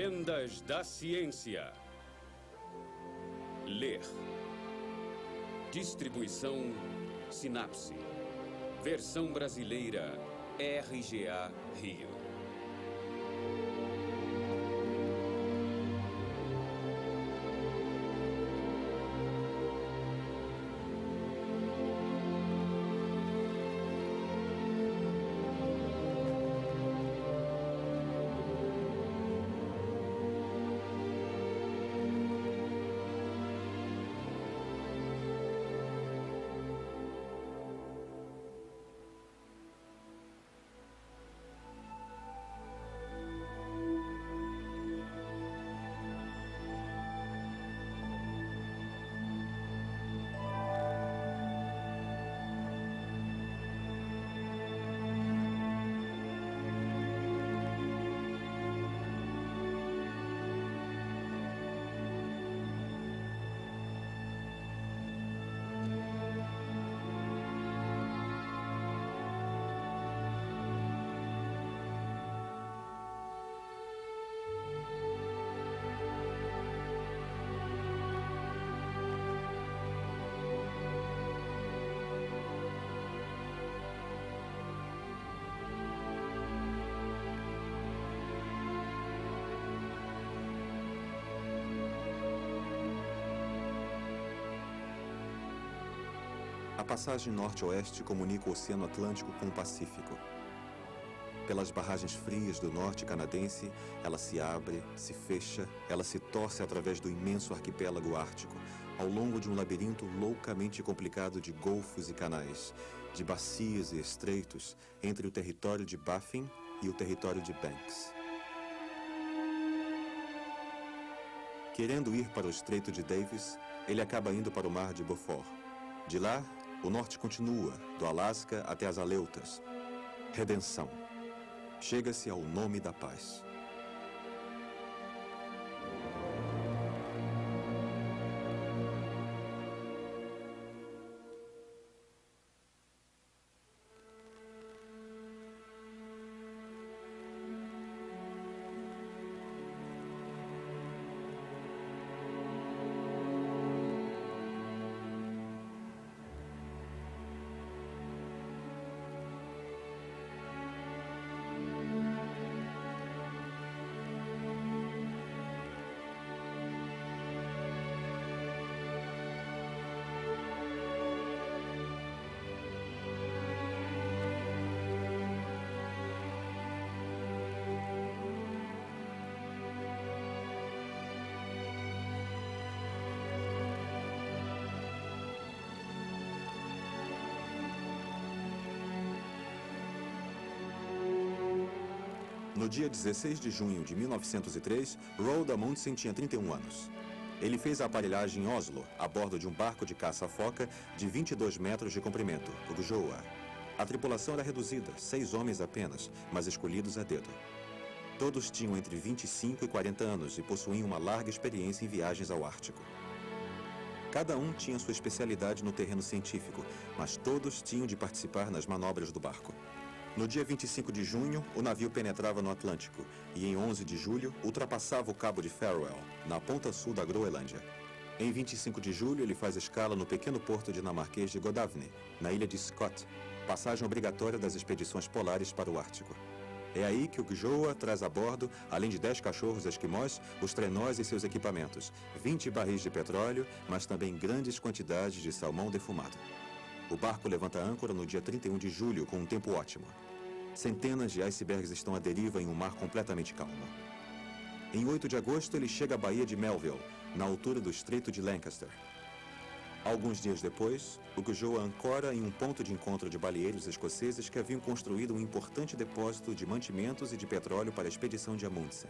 Lendas da Ciência. Ler. Distribuição Sinapse. Versão brasileira RGA Rio. A passagem norte-oeste comunica o Oceano Atlântico com o Pacífico. Pelas barragens frias do norte canadense, ela se abre, se fecha, ela se torce através do imenso arquipélago ártico, ao longo de um labirinto loucamente complicado de golfos e canais, de bacias e estreitos entre o território de Baffin e o território de Banks. Querendo ir para o Estreito de Davis, ele acaba indo para o Mar de Beaufort. De lá, o norte continua, do Alasca até as Aleutas. Redenção. Chega-se ao nome da paz. No dia 16 de junho de 1903, Roald Amundsen tinha 31 anos. Ele fez a aparelhagem em Oslo, a bordo de um barco de caça-foca de 22 metros de comprimento, o Gjoa. A tripulação era reduzida, 6 homens apenas, mas escolhidos a dedo. Todos tinham entre 25 e 40 anos e possuíam uma larga experiência em viagens ao Ártico. Cada um tinha sua especialidade no terreno científico, mas todos tinham de participar nas manobras do barco. No dia 25 de junho, o navio penetrava no Atlântico e, em 11 de julho, ultrapassava o Cabo de Farewell, na ponta sul da Groenlândia. Em 25 de julho, ele faz escala no pequeno porto dinamarquês de Godhavn, na ilha de Scott, passagem obrigatória das expedições polares para o Ártico. É aí que o Gjoa traz a bordo, além de 10 cachorros esquimós, os trenós e seus equipamentos, 20 barris de petróleo, mas também grandes quantidades de salmão defumado. O barco levanta âncora no dia 31 de julho, com um tempo ótimo. Centenas de icebergs estão à deriva em um mar completamente calmo. Em 8 de agosto, ele chega à Baía de Melville, na altura do Estreito de Lancaster. Alguns dias depois, o Gjoa ancora em um ponto de encontro de baleeiros escoceses que haviam construído um importante depósito de mantimentos e de petróleo para a expedição de Amundsen.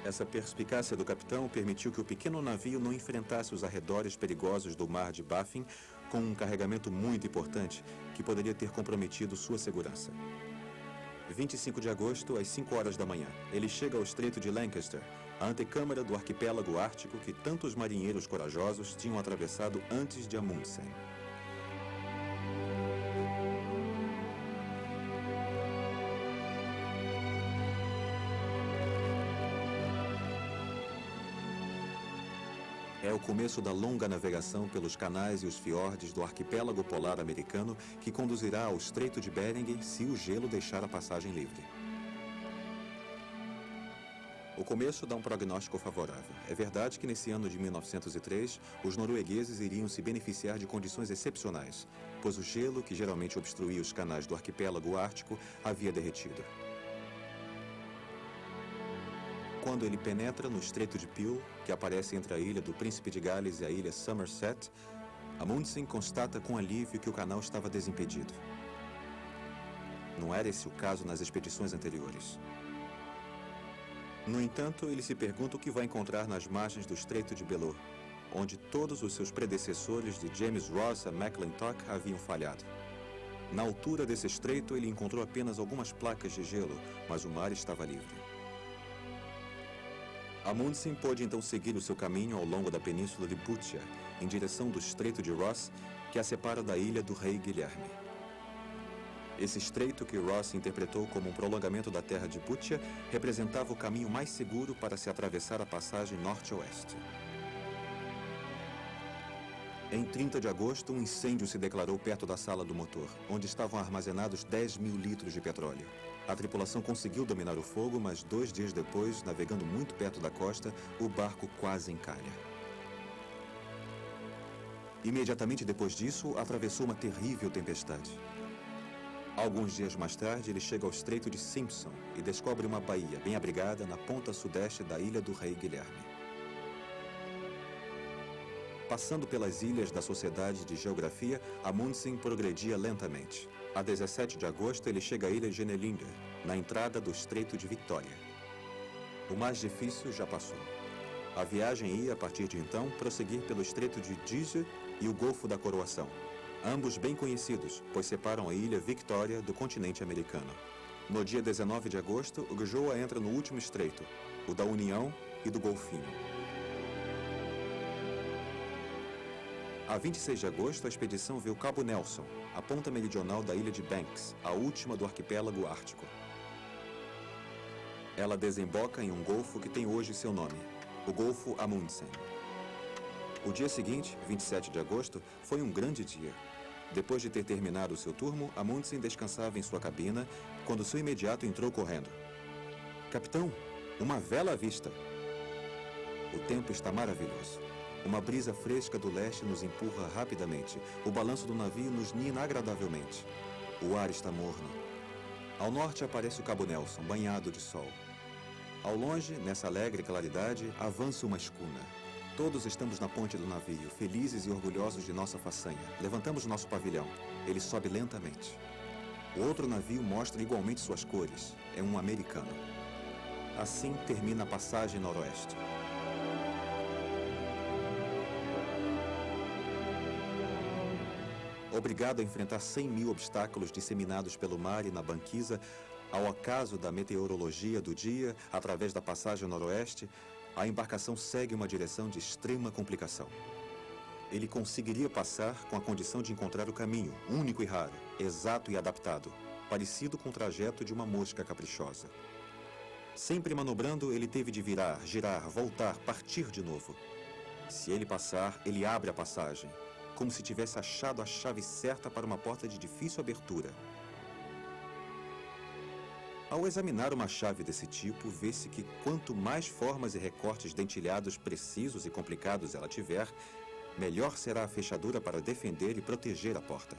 Essa perspicácia do capitão permitiu que o pequeno navio não enfrentasse os arredores perigosos do mar de Baffin com um carregamento muito importante que poderia ter comprometido sua segurança. 25 de agosto, às 5 horas da manhã, ele chega ao Estreito de Lancaster, a antecâmara do arquipélago ártico que tantos marinheiros corajosos tinham atravessado antes de Amundsen. o começo da longa navegação pelos canais e os fiordes do arquipélago polar americano que conduzirá ao Estreito de Bering se o gelo deixar a passagem livre. O começo dá um prognóstico favorável. É verdade que nesse ano de 1903, os noruegueses iriam se beneficiar de condições excepcionais, pois o gelo, que geralmente obstruía os canais do arquipélago ártico, havia derretido. Quando ele penetra no Estreito de Peel, que aparece entre a ilha do Príncipe de Gales e a ilha Somerset, Amundsen constata com alívio que o canal estava desimpedido. Não era esse o caso nas expedições anteriores. No entanto, ele se pergunta o que vai encontrar nas margens do Estreito de Bellot, onde todos os seus predecessores de James Ross a McClintock haviam falhado. Na altura desse estreito, ele encontrou apenas algumas placas de gelo, mas o mar estava livre. Amundsen pôde então seguir o seu caminho ao longo da península de Boothia, em direção do Estreito de Ross, que a separa da ilha do Rei Guilherme. Esse estreito, que Ross interpretou como um prolongamento da terra de Boothia, representava o caminho mais seguro para se atravessar a passagem norte-oeste. Em 30 de agosto, um incêndio se declarou perto da sala do motor, onde estavam armazenados 10.000 litros de petróleo. A tripulação conseguiu dominar o fogo, mas 2 dias depois, navegando muito perto da costa, o barco quase encalha. Imediatamente depois disso, atravessou uma terrível tempestade. Alguns dias mais tarde, ele chega ao Estreito de Simpson e descobre uma baía bem abrigada na ponta sudeste da ilha do Rei Guilherme. Passando pelas ilhas da Sociedade de Geografia, Amundsen progredia lentamente. A 17 de agosto, ele chega à ilha Genelinde, na entrada do Estreito de Victoria. O mais difícil já passou. A viagem ia, a partir de então, prosseguir pelo Estreito de Dyje e o Golfo da Coroação, ambos bem conhecidos, pois separam a ilha Victoria do continente americano. No dia 19 de agosto, o Gjoa entra no último estreito, o da União e do Golfinho. A 26 de agosto, a expedição vê o Cabo Nelson, a ponta meridional da ilha de Banks, a última do arquipélago ártico. Ela desemboca em um golfo que tem hoje seu nome, o Golfo Amundsen. O dia seguinte, 27 de agosto, foi um grande dia. Depois de ter terminado o seu turno, Amundsen descansava em sua cabina, quando seu imediato entrou correndo. "Capitão, uma vela à vista!" O tempo está maravilhoso. Uma brisa fresca do leste nos empurra rapidamente. O balanço do navio nos nina agradavelmente. O ar está morno. Ao norte aparece o Cabo Nelson, banhado de sol. Ao longe, nessa alegre claridade, avança uma escuna. Todos estamos na ponte do navio, felizes e orgulhosos de nossa façanha. Levantamos nosso pavilhão. Ele sobe lentamente. O outro navio mostra igualmente suas cores. É um americano. Assim termina a passagem noroeste. Obrigado a enfrentar 100.000 obstáculos disseminados pelo mar e na banquisa, ao acaso da meteorologia do dia, através da passagem noroeste, a embarcação segue uma direção de extrema complicação. Ele conseguiria passar com a condição de encontrar o caminho, único e raro, exato e adaptado, parecido com o trajeto de uma mosca caprichosa. Sempre manobrando, ele teve de virar, girar, voltar, partir de novo. Se ele passar, ele abre a passagem, como se tivesse achado a chave certa para uma porta de difícil abertura. Ao examinar uma chave desse tipo, vê-se que quanto mais formas e recortes dentilhados precisos e complicados ela tiver, melhor será a fechadura para defender e proteger a porta.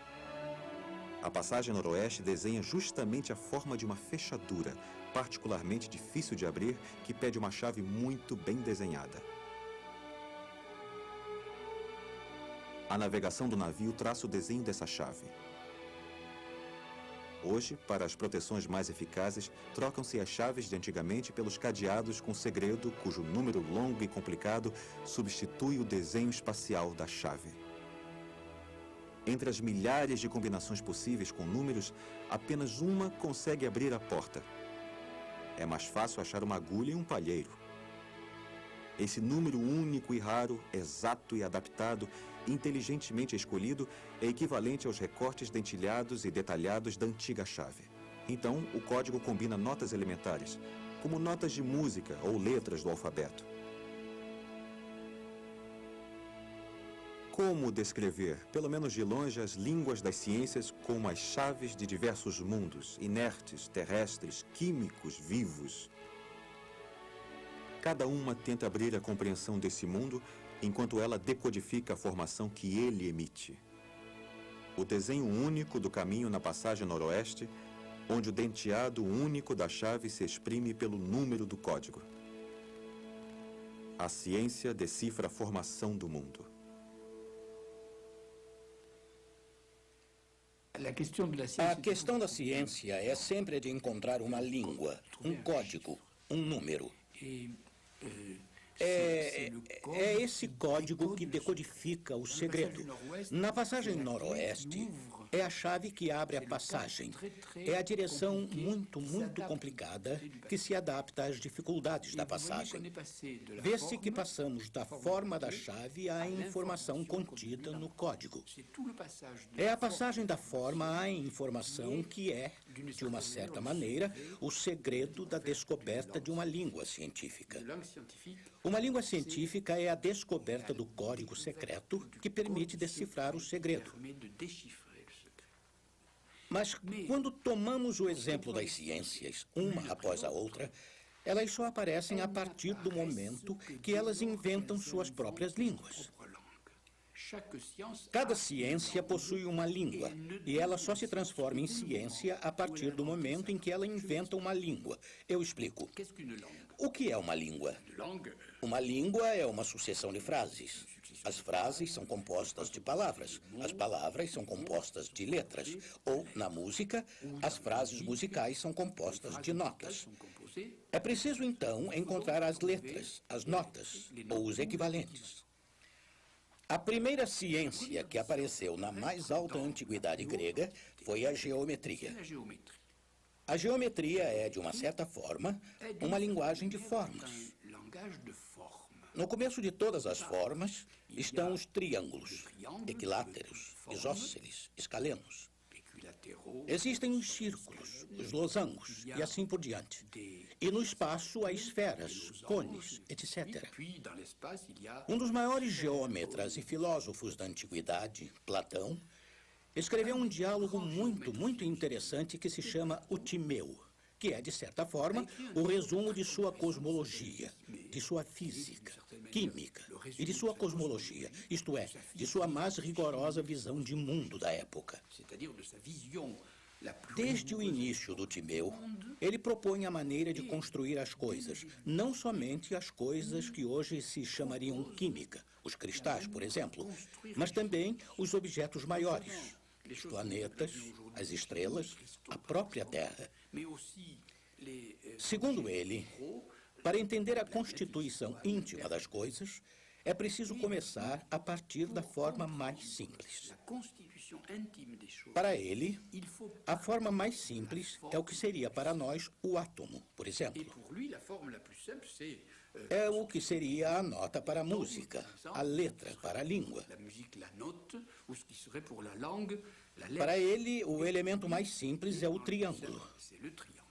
A passagem noroeste desenha justamente a forma de uma fechadura, particularmente difícil de abrir, que pede uma chave muito bem desenhada. A navegação do navio traça o desenho dessa chave. Hoje, para as proteções mais eficazes, trocam-se as chaves de antigamente pelos cadeados com segredo, cujo número longo e complicado substitui o desenho espacial da chave. Entre as milhares de combinações possíveis com números, apenas uma consegue abrir a porta. É mais fácil achar uma agulha e um palheiro. Esse número único e raro, exato e adaptado, inteligentemente escolhido, é equivalente aos recortes dentilhados e detalhados da antiga chave. Então, o código combina notas elementares, como notas de música ou letras do alfabeto. Como descrever, pelo menos de longe, as línguas das ciências como as chaves de diversos mundos, inertes, terrestres, químicos, vivos? Cada uma tenta abrir a compreensão desse mundo, enquanto ela decodifica a formação que ele emite. O desenho único do caminho na passagem noroeste, onde o denteado único da chave se exprime pelo número do código. A ciência decifra a formação do mundo. A questão da ciência é sempre a de encontrar uma língua, um código, um número. É esse código que decodifica o segredo. Na passagem noroeste, é a chave que abre a passagem. É a direção muito, muito complicada que se adapta às dificuldades da passagem. Vê-se que passamos da forma da chave à informação contida no código. É a passagem da forma à informação que é, de uma certa maneira, o segredo da descoberta de uma língua científica. Uma língua científica é a descoberta do código secreto que permite decifrar o segredo. Mas quando tomamos o exemplo das ciências, uma após a outra, elas só aparecem a partir do momento que elas inventam suas próprias línguas. Cada ciência possui uma língua, e ela só se transforma em ciência a partir do momento em que ela inventa uma língua. Eu explico. O que é uma língua? Uma língua é uma sucessão de frases. As frases são compostas de palavras. As palavras são compostas de letras. Ou, na música, as frases musicais são compostas de notas. É preciso, então, encontrar as letras, as notas, ou os equivalentes. A primeira ciência que apareceu na mais alta antiguidade grega foi a geometria. A geometria é, de uma certa forma, uma linguagem de formas. No começo de todas as formas estão os triângulos, equiláteros, isósceles, escalenos. Existem os círculos, os losangos e assim por diante. E no espaço há esferas, cones, etc. Um dos maiores geômetras e filósofos da antiguidade, Platão, escreveu um diálogo muito, muito interessante que se chama O Timeu, que é, de certa forma, o resumo de sua cosmologia, de sua física, química e de sua cosmologia, isto é, de sua mais rigorosa visão de mundo da época. Desde o início do Timeu, ele propõe a maneira de construir as coisas, não somente as coisas que hoje se chamariam química, os cristais, por exemplo, mas também os objetos maiores, os planetas, as estrelas, a própria Terra. Segundo ele, para entender a constituição íntima das coisas, é preciso começar a partir da forma mais simples. Para ele, a forma mais simples é o que seria para nós o átomo, por exemplo. É o que seria a nota para a música, a letra para a língua. Para ele, o elemento mais simples é o triângulo.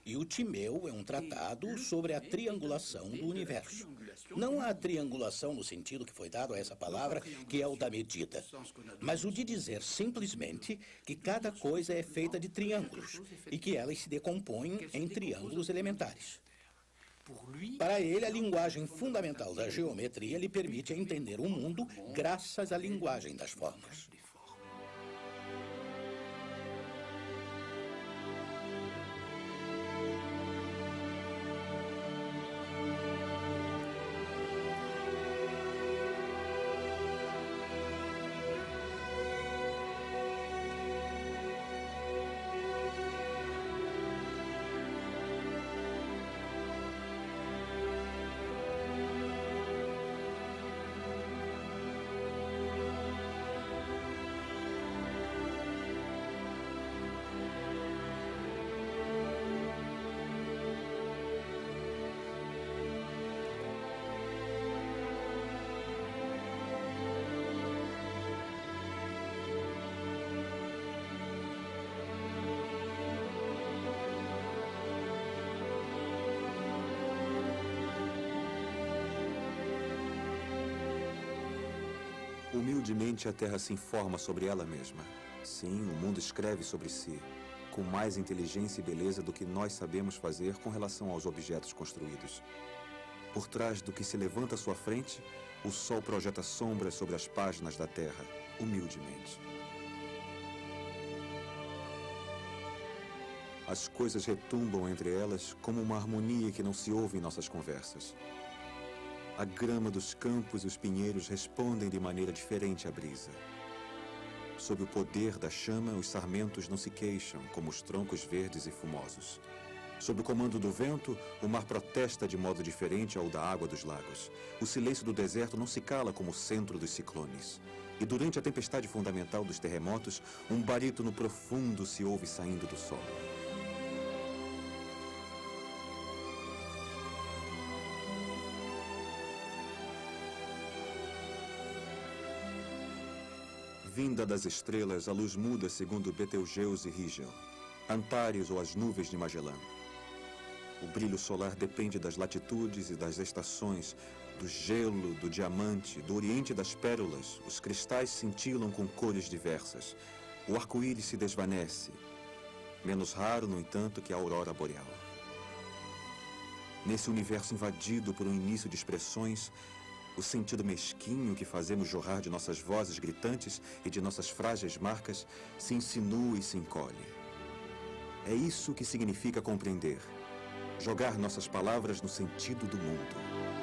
E o Timeu é um tratado sobre a triangulação do universo. Não a triangulação no sentido que foi dado a essa palavra, que é o da medida, mas o de dizer simplesmente que cada coisa é feita de triângulos e que elas se decompõem em triângulos elementares. Para ele, a linguagem fundamental da geometria lhe permite entender o mundo graças à linguagem das formas. Humildemente, a Terra se informa sobre ela mesma. Sim, o mundo escreve sobre si, com mais inteligência e beleza do que nós sabemos fazer com relação aos objetos construídos. Por trás do que se levanta à sua frente, o Sol projeta sombras sobre as páginas da Terra, humildemente. As coisas retumbam entre elas como uma harmonia que não se ouve em nossas conversas. A grama dos campos e os pinheiros respondem de maneira diferente à brisa. Sob o poder da chama, os sarmentos não se queixam, como os troncos verdes e fumosos. Sob o comando do vento, o mar protesta de modo diferente ao da água dos lagos. O silêncio do deserto não se cala como o centro dos ciclones. E durante a tempestade fundamental dos terremotos, um barítono profundo se ouve saindo do solo. Vinda das estrelas, a luz muda segundo Betelgeuse e Rigel, Antares ou as nuvens de Magellan. O brilho solar depende das latitudes e das estações, do gelo, do diamante, do oriente das pérolas. Os cristais cintilam com cores diversas. O arco-íris se desvanece. Menos raro, no entanto, que a aurora boreal. Nesse universo invadido por um início de expressões, o sentido mesquinho que fazemos jorrar de nossas vozes gritantes e de nossas frágeis marcas se insinua e se encolhe. É isso que significa compreender. Jogar nossas palavras no sentido do mundo.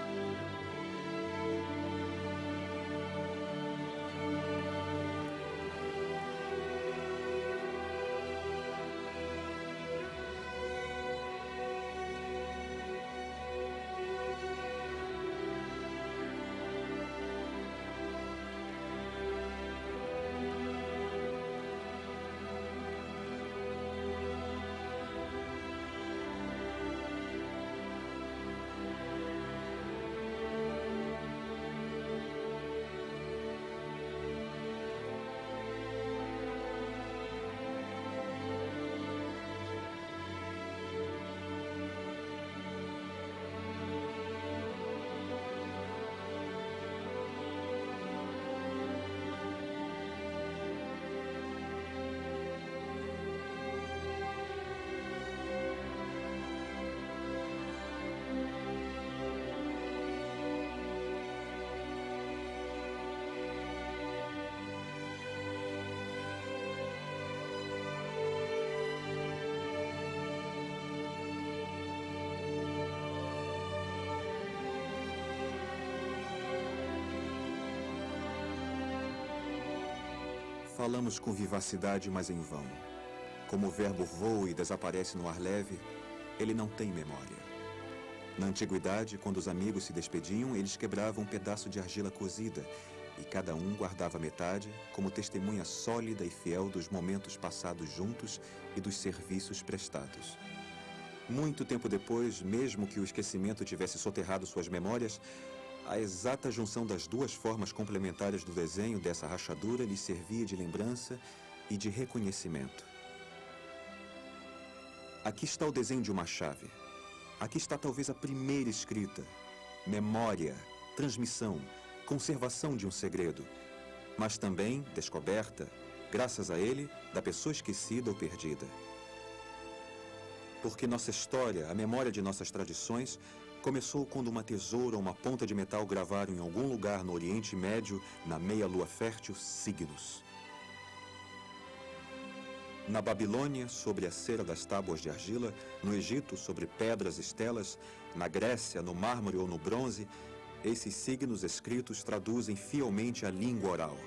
Falamos com vivacidade, mas em vão. Como o verbo voa e desaparece no ar leve, ele não tem memória. Na antiguidade, quando os amigos se despediam, eles quebravam um pedaço de argila cozida e cada um guardava metade como testemunha sólida e fiel dos momentos passados juntos e dos serviços prestados. Muito tempo depois, mesmo que o esquecimento tivesse soterrado suas memórias, a exata junção das duas formas complementares do desenho dessa rachadura lhe servia de lembrança e de reconhecimento. Aqui está o desenho de uma chave. Aqui está talvez a primeira escrita. Memória, transmissão, conservação de um segredo. Mas também descoberta, graças a ele, da pessoa esquecida ou perdida. Porque nossa história, a memória de nossas tradições, começou quando uma tesoura ou uma ponta de metal gravaram em algum lugar no Oriente Médio, na meia-lua fértil, signos. Na Babilônia, sobre a cera das tábuas de argila, no Egito, sobre pedras e estelas, na Grécia, no mármore ou no bronze, esses signos escritos traduzem fielmente a língua oral,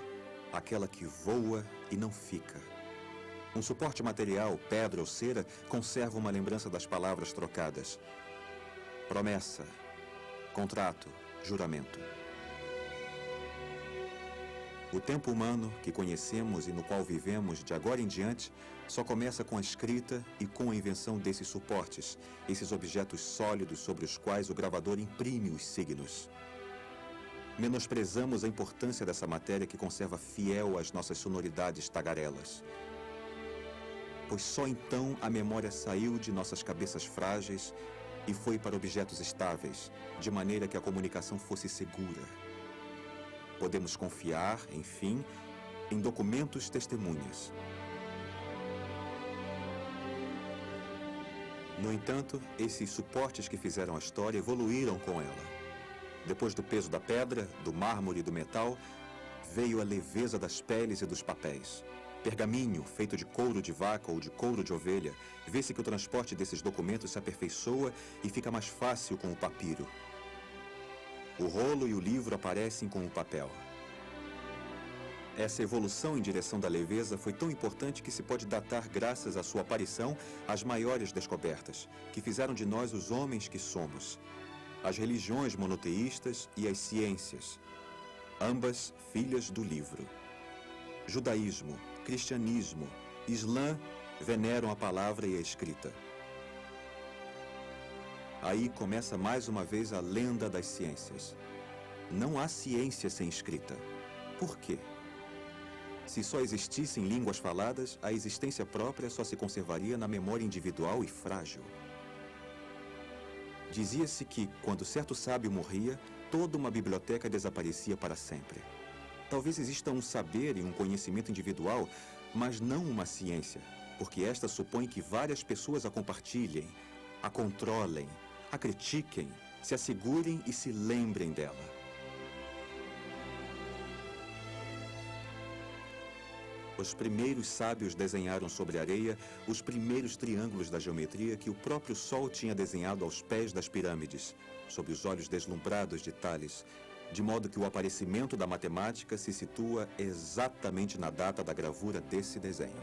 aquela que voa e não fica. Um suporte material, pedra ou cera, conserva uma lembrança das palavras trocadas. Promessa, contrato, juramento. O tempo humano que conhecemos e no qual vivemos de agora em diante só começa com a escrita e com a invenção desses suportes, esses objetos sólidos sobre os quais o gravador imprime os signos. Menosprezamos a importância dessa matéria que conserva fiel as nossas sonoridades tagarelas. Pois só então a memória saiu de nossas cabeças frágeis e foi para objetos estáveis, de maneira que a comunicação fosse segura. Podemos confiar, enfim, em documentos testemunhas. No entanto, esses suportes que fizeram a história evoluíram com ela. Depois do peso da pedra, do mármore e do metal, veio a leveza das peles e dos papéis. Pergaminho, feito de couro de vaca ou de couro de ovelha, vê-se que o transporte desses documentos se aperfeiçoa e fica mais fácil com o papiro. O rolo e o livro aparecem com o papel. Essa evolução em direção da leveza foi tão importante que se pode datar, graças à sua aparição, as maiores descobertas, que fizeram de nós os homens que somos. As religiões monoteístas e as ciências, ambas filhas do livro. Judaísmo, cristianismo, Islã veneram a palavra e a escrita. Aí começa mais uma vez a lenda das ciências. Não há ciência sem escrita. Por quê? Se só existissem línguas faladas, a existência própria só se conservaria na memória individual e frágil. Dizia-se que, quando certo sábio morria, toda uma biblioteca desaparecia para sempre. Talvez exista um saber e um conhecimento individual, mas não uma ciência, porque esta supõe que várias pessoas a compartilhem, a controlem, a critiquem, se assegurem e se lembrem dela. Os primeiros sábios desenharam sobre a areia os primeiros triângulos da geometria que o próprio Sol tinha desenhado aos pés das pirâmides, sob os olhos deslumbrados de Tales, de modo que o aparecimento da matemática se situa exatamente na data da gravura desse desenho.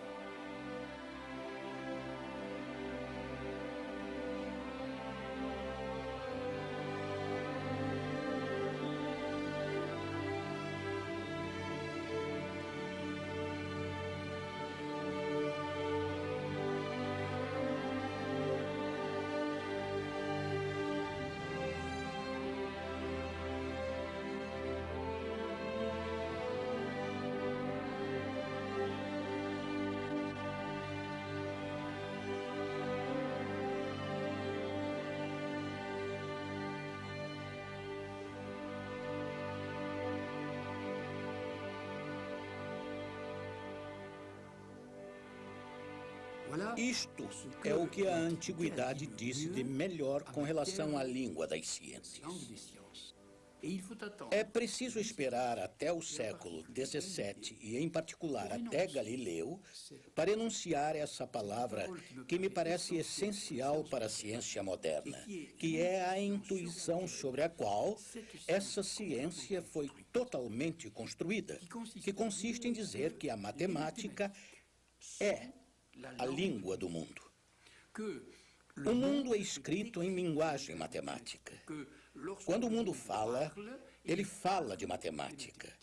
Isto é o que a antiguidade disse de melhor com relação à língua das ciências. É preciso esperar até o século XVII e, em particular, até Galileu, para enunciar essa palavra que me parece essencial para a ciência moderna, que é a intuição sobre a qual essa ciência foi totalmente construída, que consiste em dizer que a matemática é a língua do mundo. O mundo é escrito em linguagem matemática. Quando o mundo fala, ele fala de matemática.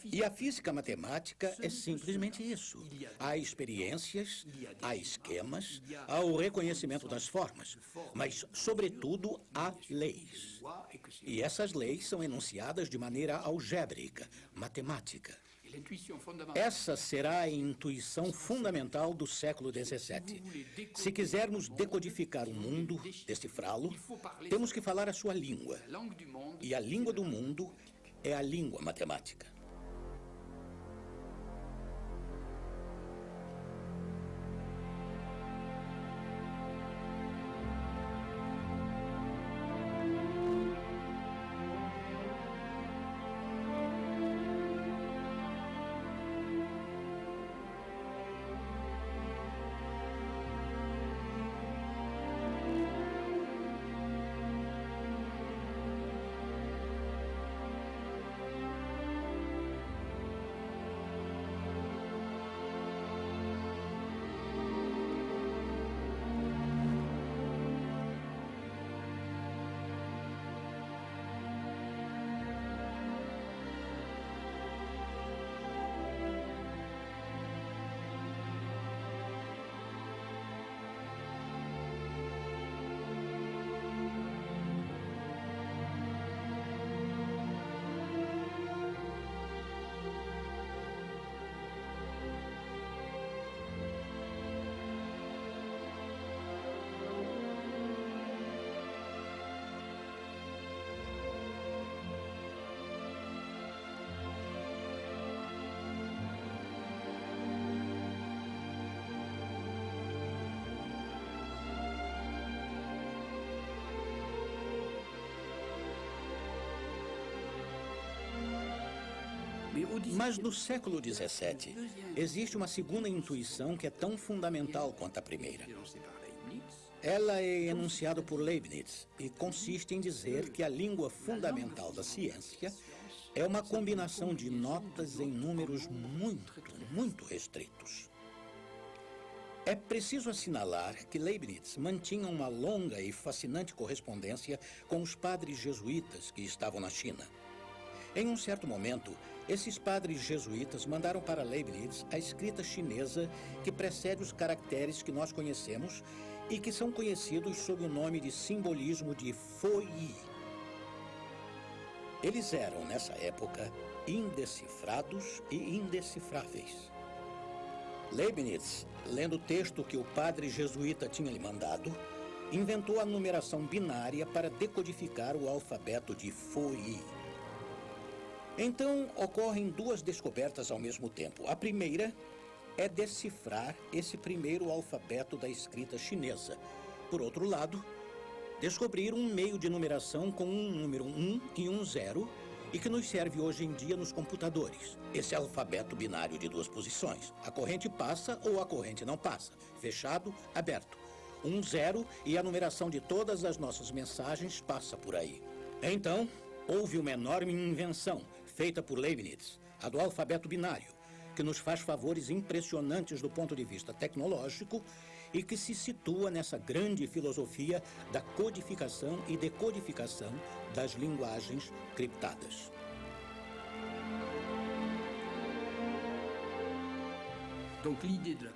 E a física matemática é simplesmente isso. Há experiências, há esquemas, há o reconhecimento das formas, mas, sobretudo, há leis. E essas leis são enunciadas de maneira algébrica, matemática. Essa será a intuição fundamental do século XVII. Se quisermos decodificar o mundo, decifrá-lo, temos que falar a sua língua. E a língua do mundo é a língua matemática. Mas no século XVII, existe uma segunda intuição que é tão fundamental quanto a primeira. Ela é enunciada por Leibniz e consiste em dizer que a língua fundamental da ciência é uma combinação de notas em números muito restritos. É preciso assinalar que Leibniz mantinha uma longa e fascinante correspondência com os padres jesuítas que estavam na China. Em um certo momento, esses padres jesuítas mandaram para Leibniz a escrita chinesa que precede os caracteres que nós conhecemos e que são conhecidos sob o nome de simbolismo de Foyi. Eles eram, nessa época, indecifrados e indecifráveis. Leibniz, lendo o texto que o padre jesuíta tinha lhe mandado, inventou a numeração binária para decodificar o alfabeto de Foyi. Então, ocorrem duas descobertas ao mesmo tempo. A primeira é decifrar esse primeiro alfabeto da escrita chinesa. Por outro lado, descobrir um meio de numeração com um número 1 e um 0 e que nos serve hoje em dia nos computadores. Esse alfabeto binário de duas posições. A corrente passa ou a corrente não passa. Fechado, aberto. 1, 0 e a numeração de todas as nossas mensagens passa por aí. Então, houve uma enorme invenção feita por Leibniz, a do alfabeto binário, que nos faz favores impressionantes do ponto de vista tecnológico e que se situa nessa grande filosofia da codificação e decodificação das linguagens criptadas.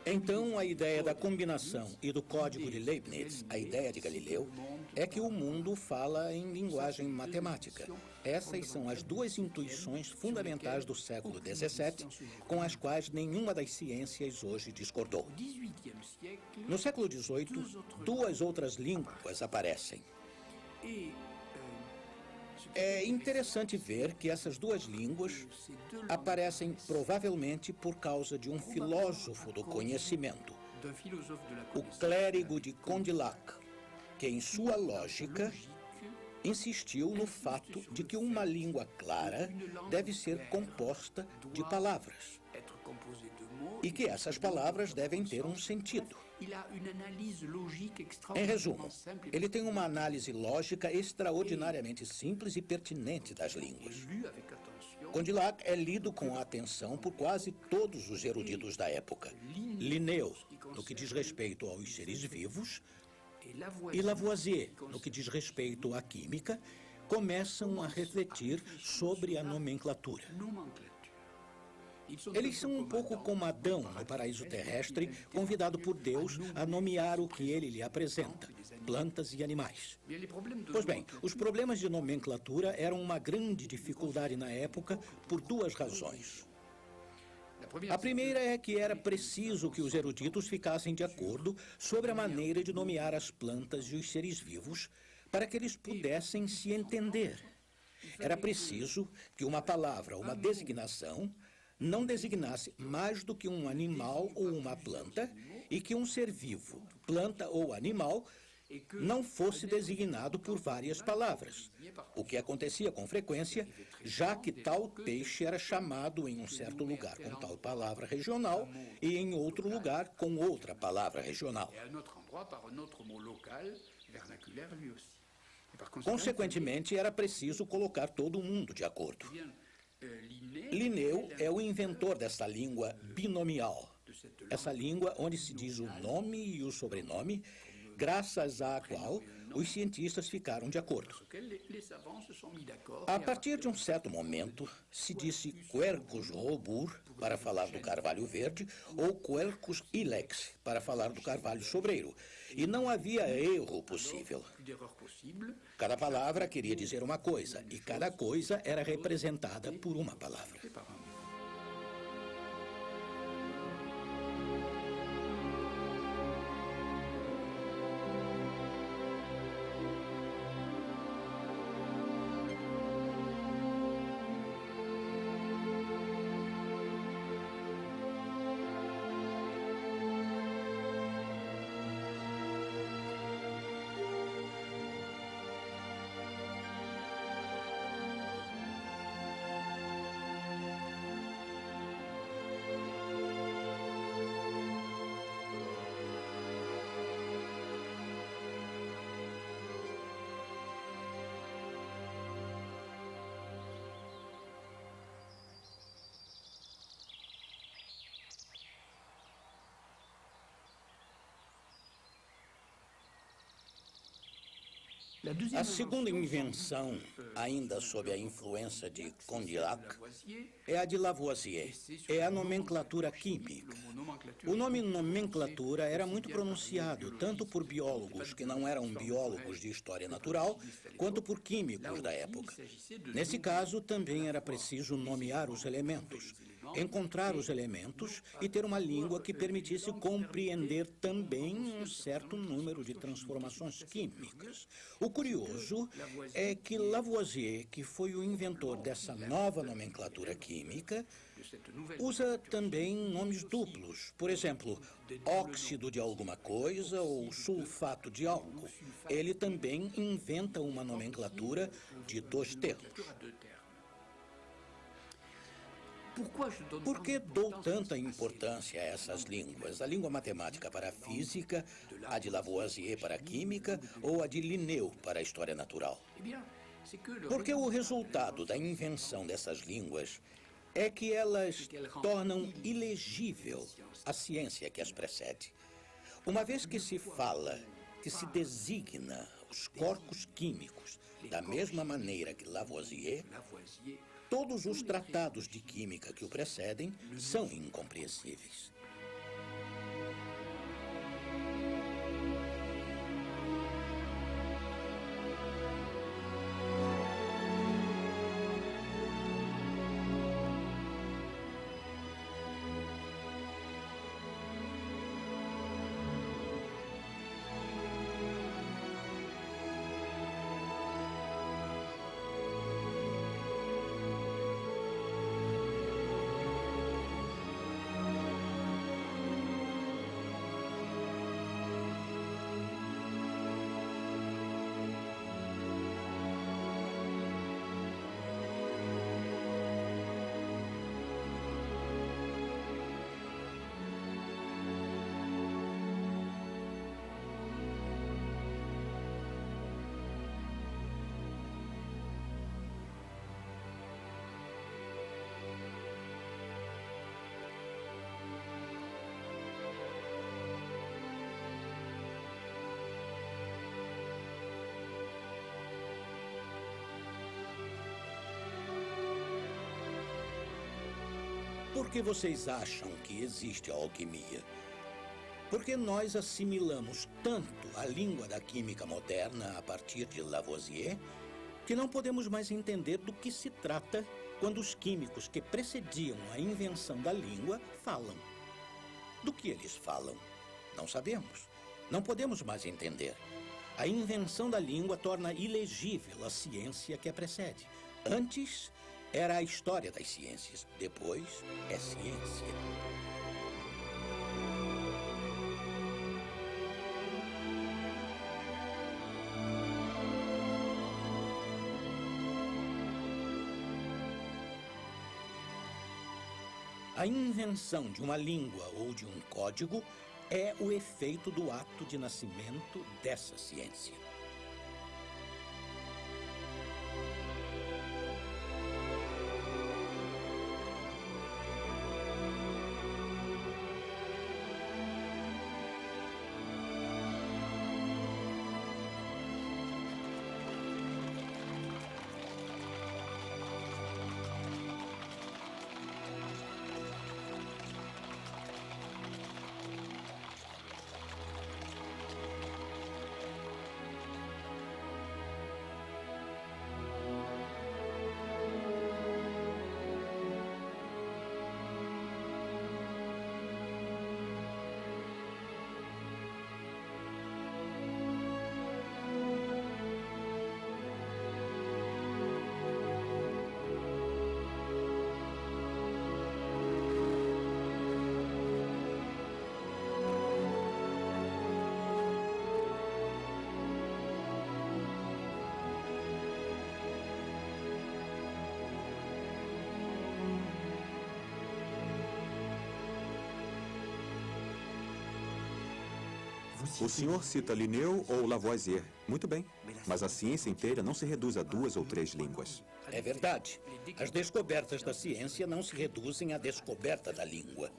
Então, a ideia da combinação e do código de Leibniz, a ideia de Galileu, é que o mundo fala em linguagem matemática. Essas são as duas intuições fundamentais do século XVII, com as quais nenhuma das ciências hoje discordou. No século XVIII, duas outras línguas aparecem. É interessante ver que essas duas línguas aparecem provavelmente por causa de um filósofo do conhecimento, o clérigo de Condillac, que em sua lógica insistiu no fato de que uma língua clara deve ser composta de palavras e que essas palavras devem ter um sentido. Em resumo, ele tem uma análise lógica extraordinariamente simples e pertinente das línguas. Condillac é lido com atenção por quase todos os eruditos da época. Linneu, no que diz respeito aos seres vivos, e Lavoisier, no que diz respeito à química, começam a refletir sobre a nomenclatura. Eles são um pouco como Adão no paraíso terrestre, convidado por Deus a nomear o que ele lhe apresenta, plantas e animais. Pois bem, os problemas de nomenclatura eram uma grande dificuldade na época por duas razões. A primeira é que era preciso que os eruditos ficassem de acordo sobre a maneira de nomear as plantas e os seres vivos para que eles pudessem se entender. Era preciso que uma palavra, uma designação, não designasse mais do que um animal ou uma planta e que um ser vivo, planta ou animal, não fosse designado por várias palavras, o que acontecia com frequência, já que tal peixe era chamado em um certo lugar com tal palavra regional e em outro lugar com outra palavra regional. Consequentemente, era preciso colocar todo mundo de acordo. Linneu é o inventor dessa língua binomial, essa língua onde se diz o nome e o sobrenome, graças à qual os cientistas ficaram de acordo. A partir de um certo momento, se disse Quercus robur para falar do carvalho verde ou Quercus ilex para falar do carvalho sobreiro, e não havia erro possível. Cada palavra queria dizer uma coisa, e cada coisa era representada por uma palavra. A segunda invenção, ainda sob a influência de Condillac, é a de Lavoisier. É a nomenclatura química. O nome nomenclatura era muito pronunciado, tanto por biólogos que não eram biólogos de história natural, quanto por químicos da época. Nesse caso, também era preciso nomear os elementos, encontrar os elementos e ter uma língua que permitisse compreender também um certo número de transformações químicas. O curioso é que Lavoisier, que foi o inventor dessa nova nomenclatura química, usa também nomes duplos. Por exemplo, óxido de alguma coisa ou sulfato de álcool. Ele também inventa uma nomenclatura de 2 termos. Por que dou tanta importância a essas línguas? A língua matemática para a física, a de Lavoisier para a química ou a de Linneu para a história natural? Porque o resultado da invenção dessas línguas é que elas tornam ilegível a ciência que as precede. Uma vez que se fala, que se designa os corpos químicos da mesma maneira que Lavoisier, todos os tratados de química que o precedem são incompreensíveis. Por que vocês acham que existe a alquimia? Porque nós assimilamos tanto a língua da química moderna a partir de Lavoisier que não podemos mais entender do que se trata quando os químicos que precediam a invenção da língua falam. Do que eles falam? Não sabemos. Não podemos mais entender. A invenção da língua torna ilegível a ciência que a precede. Antes, era a história das ciências. Depois, é ciência. A invenção de uma língua ou de um código é o efeito do ato de nascimento dessa ciência. O senhor cita Linneu ou Lavoisier. Muito bem, mas a ciência inteira não se reduz a 2 ou 3 línguas. É verdade. As descobertas da ciência não se reduzem à descoberta da língua.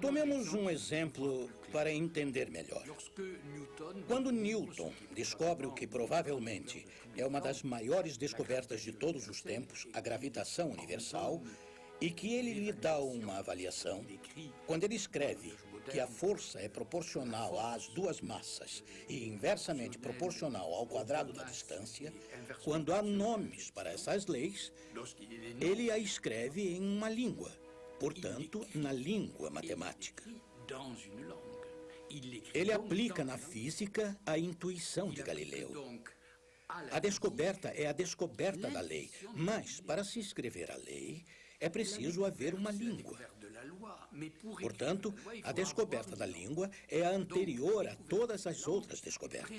Tomemos um exemplo para entender melhor. Quando Newton descobre o que provavelmente é uma das maiores descobertas de todos os tempos, a gravitação universal, e que ele lhe dá uma avaliação, quando ele escreve que a força é proporcional às duas massas e inversamente proporcional ao quadrado da distância, quando há nomes para essas leis, ele a escreve em uma língua, portanto, na língua matemática. Ele aplica na física a intuição de Galileu. A descoberta é a descoberta da lei, mas para se escrever a lei, é preciso haver uma língua. Portanto, a descoberta da língua é a anterior a todas as outras descobertas.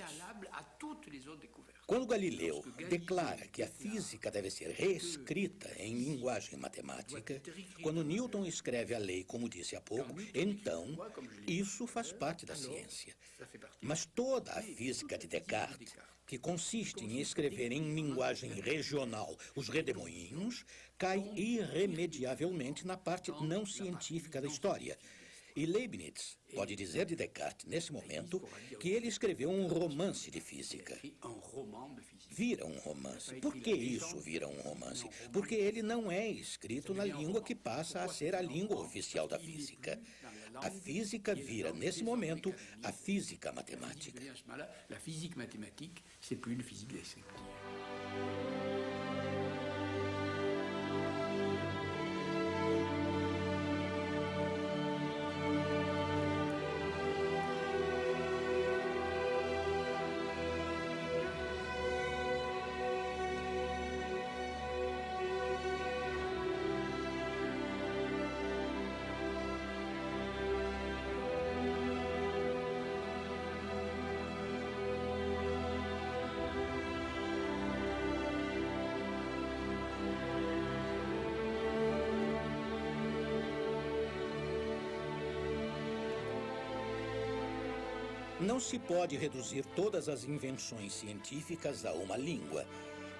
Quando Galileu declara que a física deve ser reescrita em linguagem matemática, quando Newton escreve a lei, como disse há pouco, então isso faz parte da ciência. Mas toda a física de Descartes, que consiste em escrever em linguagem regional os redemoinhos, cai irremediavelmente na parte não científica da história. E Leibniz pode dizer de Descartes, nesse momento, que ele escreveu um romance de física. Vira um romance. Por que isso vira um romance? Porque ele não é escrito na língua que passa a ser a língua oficial da física. A física vira, nesse momento, a física matemática. La physique mathématique, c'est plus une physique descriptive. Não se pode reduzir todas as invenções científicas a uma língua,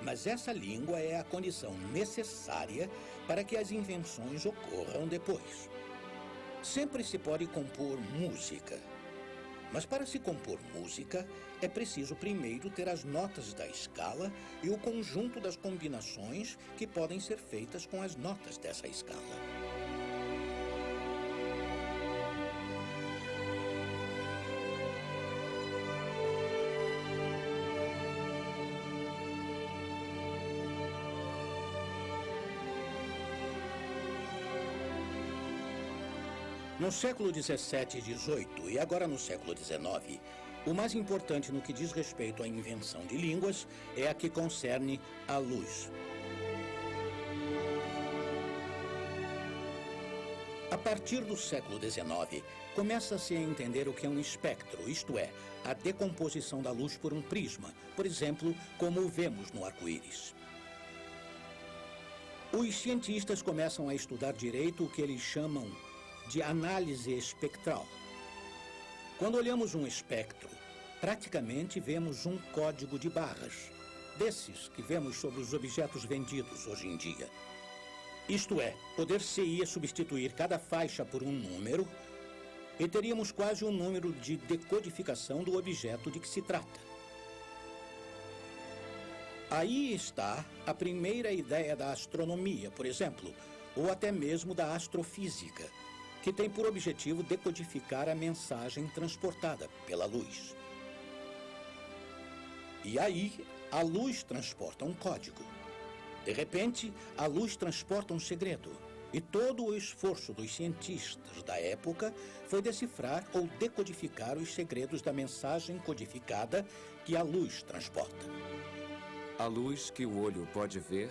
mas essa língua é a condição necessária para que as invenções ocorram depois. Sempre se pode compor música, mas para se compor música é preciso primeiro ter as notas da escala e o conjunto das combinações que podem ser feitas com as notas dessa escala. No século XVII e XVIII e agora no século XIX, o mais importante no que diz respeito à invenção de línguas é a que concerne a luz. A partir do século XIX, começa-se a entender o que é um espectro, isto é, a decomposição da luz por um prisma, por exemplo, como o vemos no arco-íris. Os cientistas começam a estudar direito o que eles chamam de análise espectral. Quando olhamos um espectro, praticamente vemos um código de barras, desses que vemos sobre os objetos vendidos hoje em dia. Isto é, poder-se-ia substituir cada faixa por um número e teríamos quase um número de decodificação do objeto de que se trata. Aí está a primeira ideia da astronomia, por exemplo, ou até mesmo da astrofísica, que tem por objetivo decodificar a mensagem transportada pela luz. E aí, a luz transporta um código. De repente, a luz transporta um segredo. E todo o esforço dos cientistas da época foi decifrar ou decodificar os segredos da mensagem codificada que a luz transporta. A luz que o olho pode ver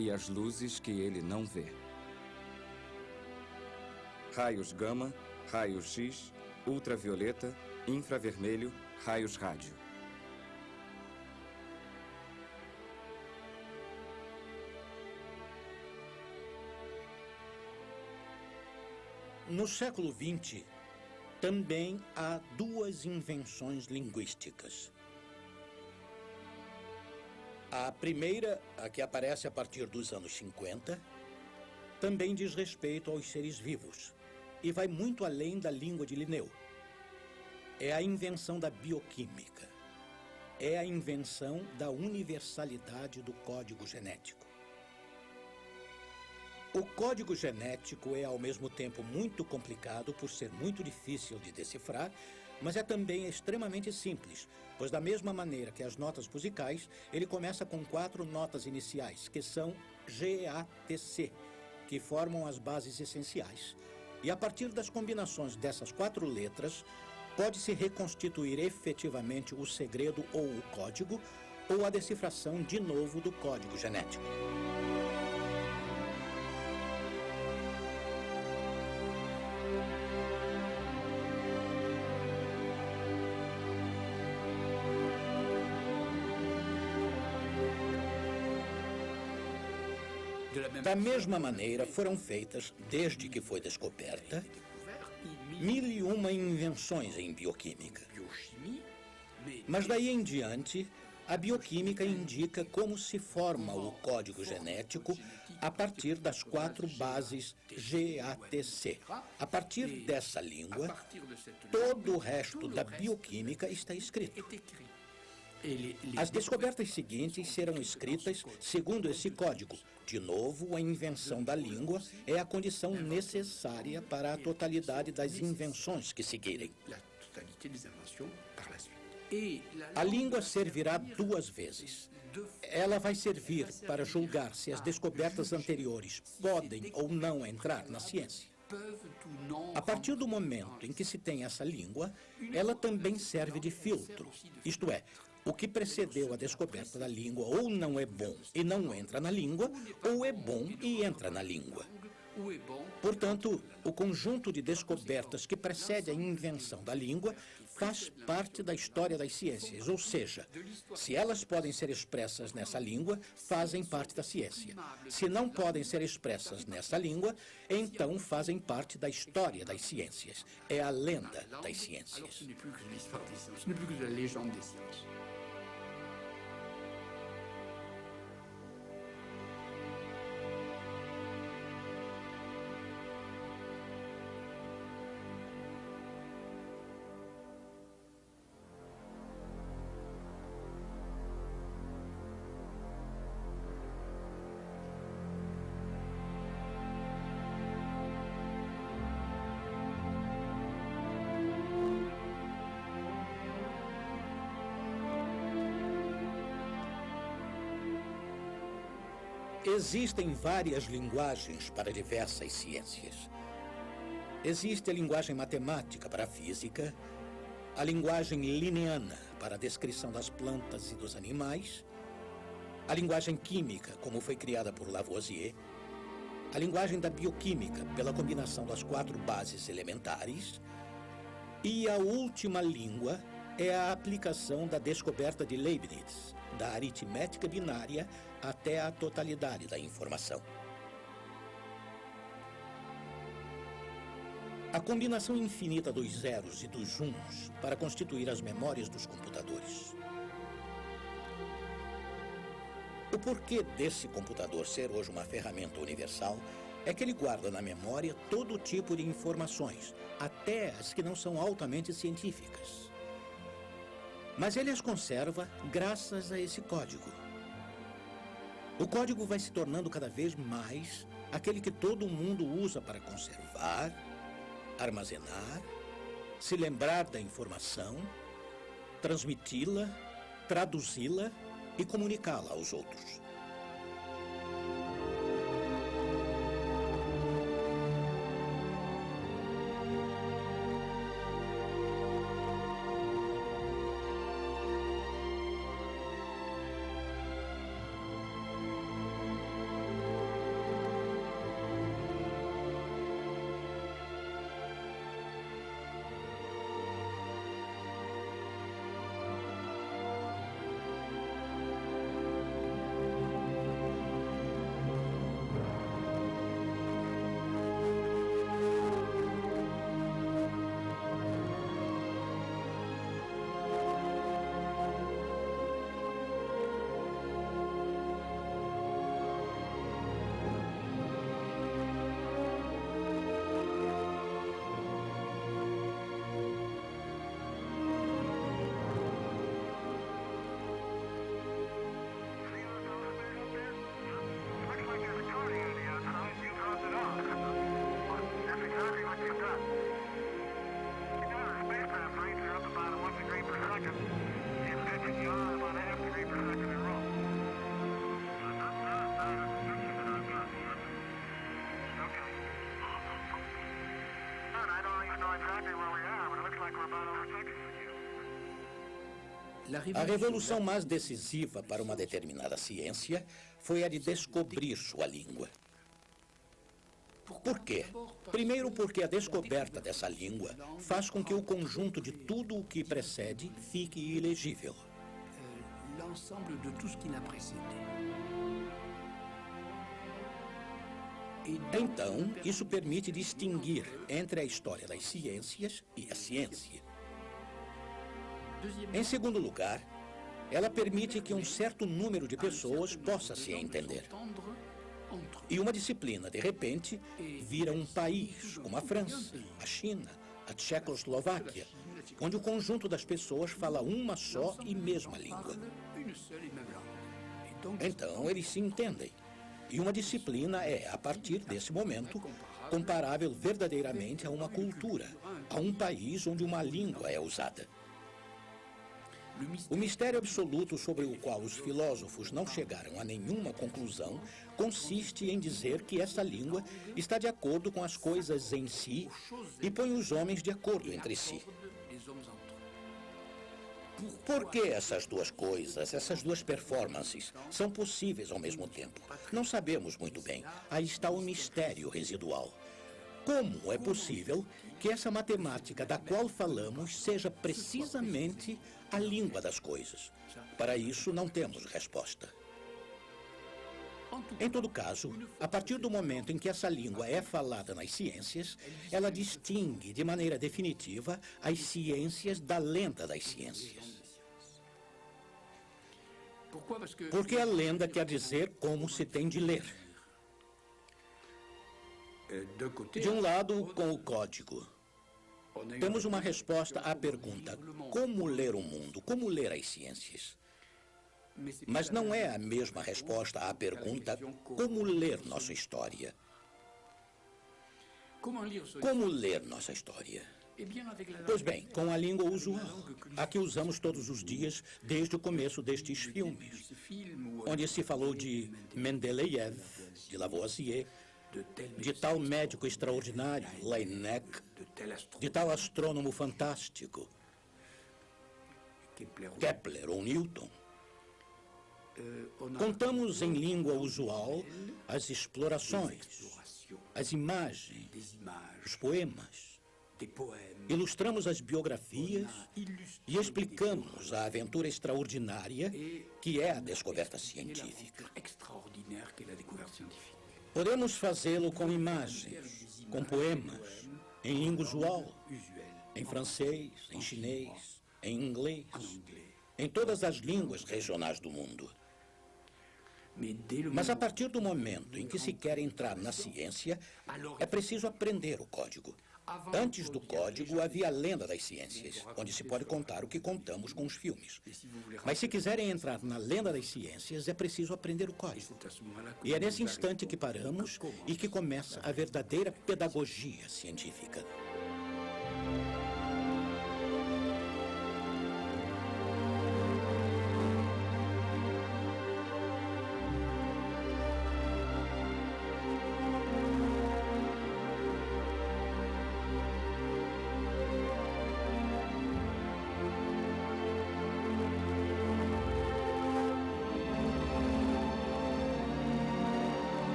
e as luzes que ele não vê. Raios gama, raios X, ultravioleta, infravermelho, raios rádio. No século XX, também há duas invenções linguísticas. A primeira, a que aparece a partir dos anos 50, também diz respeito aos seres vivos e vai muito além da língua de Linneu. É a invenção da bioquímica. É a invenção da universalidade do código genético. O código genético é, ao mesmo tempo, muito complicado por ser muito difícil de decifrar, mas é também extremamente simples, pois da mesma maneira que as notas musicais, ele começa com 4 notas iniciais, que são GATC, que formam as bases essenciais. E a partir das combinações dessas 4 letras, pode-se reconstituir efetivamente o segredo ou o código, ou a decifração de novo do código genético. Da mesma maneira, foram feitas, desde que foi descoberta, 1001 invenções em bioquímica. Mas daí em diante, a bioquímica indica como se forma o código genético a partir das 4 bases GATC. A partir dessa língua, todo o resto da bioquímica está escrito. As descobertas seguintes serão escritas segundo esse código. De novo, a invenção da língua é a condição necessária para a totalidade das invenções que seguirem. A língua servirá 2 vezes. Ela vai servir para julgar se as descobertas anteriores podem ou não entrar na ciência. A partir do momento em que se tem essa língua, ela também serve de filtro, isto é, o que precedeu a descoberta da língua ou não é bom e não entra na língua, ou é bom e entra na língua. Portanto, o conjunto de descobertas que precede a invenção da língua faz parte da história das ciências, ou seja, se elas podem ser expressas nessa língua, fazem parte da ciência. Se não podem ser expressas nessa língua, então fazem parte da história das ciências. É a lenda das ciências. Existem várias linguagens para diversas ciências. Existe a linguagem matemática para a física, a linguagem linneana para a descrição das plantas e dos animais, a linguagem química, como foi criada por Lavoisier, a linguagem da bioquímica pela combinação das 4 bases elementares, e a última língua é a aplicação da descoberta de Leibniz, da aritmética binária até a totalidade da informação. A combinação infinita dos zeros e dos uns para constituir as memórias dos computadores. O porquê desse computador ser hoje uma ferramenta universal é que ele guarda na memória todo tipo de informações, até as que não são altamente científicas. Mas ele as conserva graças a esse código. O código vai se tornando cada vez mais aquele que todo mundo usa para conservar, armazenar, se lembrar da informação, transmiti-la, traduzi-la e comunicá-la aos outros. A revolução mais decisiva para uma determinada ciência foi a de descobrir sua língua. Por quê? Primeiro, porque a descoberta dessa língua faz com que o conjunto de tudo o que precede fique ilegível. L'ensemble de tout ce qui l'a précédé. Então, isso permite distinguir entre a história das ciências e a ciência. Em segundo lugar, ela permite que um certo número de pessoas possa se entender. E uma disciplina, de repente, vira um país, como a França, a China, a Tchecoslováquia, onde o conjunto das pessoas fala uma só e mesma língua. Então, eles se entendem. E uma disciplina é, a partir desse momento, comparável verdadeiramente a uma cultura, a um país onde uma língua é usada. O mistério absoluto sobre o qual os filósofos não chegaram a nenhuma conclusão consiste em dizer que essa língua está de acordo com as coisas em si e põe os homens de acordo entre si. Por que essas duas coisas, essas duas performances, são possíveis ao mesmo tempo? Não sabemos muito bem. Aí está o mistério residual. Como é possível que essa matemática da qual falamos seja precisamente a língua das coisas? Para isso, não temos resposta. Em todo caso, a partir do momento em que essa língua é falada nas ciências, ela distingue de maneira definitiva as ciências da lenda das ciências. Porque a lenda quer dizer como se tem de ler. De um lado, com o código, temos uma resposta à pergunta: como ler o mundo? Como ler as ciências? Mas não é a mesma resposta à pergunta: como ler nossa história? Como ler nossa história? Pois bem, com a língua usual, a que usamos todos os dias desde o começo destes filmes, onde se falou de Mendeleev, de Lavoisier, de tal médico extraordinário, Laennec, de tal astrônomo fantástico, Kepler ou Newton. Contamos em língua usual as explorações, as imagens, os poemas. Ilustramos as biografias e explicamos a aventura extraordinária que é a descoberta científica. Podemos fazê-lo com imagens, com poemas, em língua usual, em francês, em chinês, em inglês, em todas as línguas regionais do mundo. Mas a partir do momento em que se quer entrar na ciência, é preciso aprender o código. Antes do código, havia a lenda das ciências, onde se pode contar o que contamos com os filmes. Mas se quiserem entrar na lenda das ciências, é preciso aprender o código. E é nesse instante que paramos e que começa a verdadeira pedagogia científica.